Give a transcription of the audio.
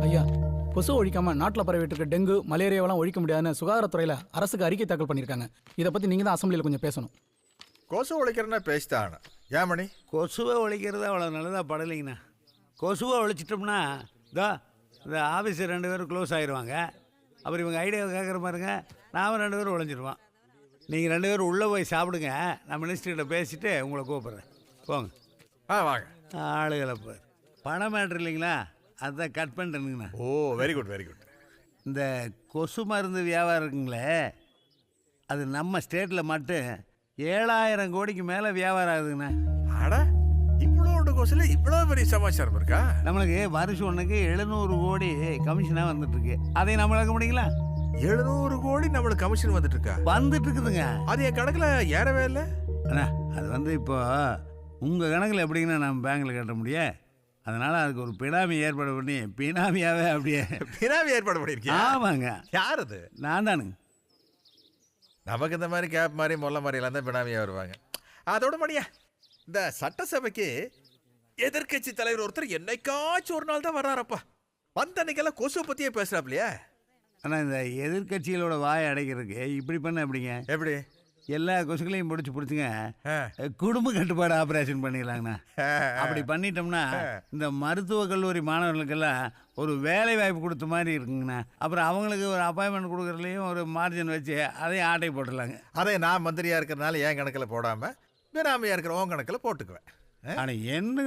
ஐயா, கொசு ஒழிக்காம நாட்டில் பரவிட்டு இருக்க டெங்கு மலேரியாவெல்லாம் ஒழிக்க முடியாதுன்னு சுகாதாரத்துறையில் அரசுக்கு அறிக்கை தாக்கல் பண்ணியிருக்காங்க. இதை பற்றி நீங்கள் தான் அசம்பிளியில் கொஞ்சம் பேசணும். கொசு ஒழிக்கிறனா பேசிட்டான் ஏன் மணி? கொசுவை ஒழிக்கிறது அவ்வளோ நல்லதாக படலைங்கண்ணா. கொசுவை ஒழிச்சிட்டோம்னா இந்த ஆஃபீஸர் 2 பேரும் க்ளோஸ் ஆகிடுவாங்க. அப்புறம் இவங்க ஐடியாவை கேட்குற பாருங்க, நாம 2 பேரும் ஒழிஞ்சிடுவான். நீங்கள் 2 பேரும் உள்ளே போய் சாப்பிடுங்க, நான் மினிஸ்டர்கிட்ட பேசிவிட்டு உங்களை கூப்பிட்றேன். போங்க. வாங்க. ஆளுகளை பாரு, பணம் மேட்ரு இல்லைங்களா, அதுதான் கட் பண்ணிட்டேனுங்கண்ணா. ஓ வெரி குட் வெரி குட். இந்த கொசு மருந்து வியாபாரம் இருக்குங்களே, அது நம்ம ஸ்டேட்டில் மட்டும் 7000 கோடிக்கு மேலே வியாபாரம் ஆகுதுங்கண்ணா. அட, இவ்வளோ கொசுல இவ்வளோ பெரிய சமாச்சாரம் இருக்கா? நம்மளுக்கு வருஷம் ஒன்றுக்கு 700 கோடி கமிஷனாக வந்துட்டுருக்கு. அதை நம்மளாக்க முடியுங்களா? 700 கோடி நம்மளுக்கு கமிஷன் வந்துட்டு இருக்கா? வந்துட்டு இருக்குதுங்க. அது என் கணக்கில் ஏறவே இல்லை அண்ணா. அது இப்போ உங்கள் கணக்கில் எப்படிங்கண்ணா நம்ம பேங்கில் கட்ட முடியும்? அதனால் அதுக்கு ஒரு பினாமி ஏற்பாடு பண்ணி பினாமியாவே அப்படியே பினாமி ஏற்பாடு பண்ணியிருக்கேன். ஆமாங்க. யார் அது? நான் தானுங்க. நமக்கு இந்த மாதிரி கேப் மாதிரி மொல்ல மாதிரிலாம் தான் பினாமியாக வருவாங்க. அதோட மணியா, இந்த சட்டசபைக்கு எதிர்கட்சி தலைவர் ஒருத்தர் என்னைக்காச்சும் ஒரு நாள் தான் வர்றாரப்பா. வந்த அன்னைக்கெல்லாம் கொசு பற்றியே பேசுகிறாப்லையா? ஆனால் இந்த எதிர்கட்சிகளோட வாயை அடைக்கிறதுக்கு இப்படி பண்ண எப்படிங்க? எப்படி? எல்லா கொசுக்களையும் பிடிச்சுங்க குடும்ப கட்டுப்பாடு ஆப்ரேஷன் பண்ணிடலாங்கண்ணா. அப்படி பண்ணிட்டோம்னா இந்த மருத்துவக் கல்லூரி மாணவர்களுக்கெல்லாம் ஒரு வேலை வாய்ப்பு கொடுத்த மாதிரி இருக்குங்கண்ணா. அப்புறம் அவங்களுக்கு ஒரு அப்பாயின்மெண்ட் கொடுக்குறதுலையும் ஒரு மார்ஜின் வச்சு அதையும் ஆட்டை போட்டுடலாங்க. அதை நான் மந்திரியாக இருக்கிறதுனால என் கணக்கில் போடாமல் பினாமியாக இருக்கிற உன் கணக்கில் போட்டுக்குவேன். ஆனால் என்ன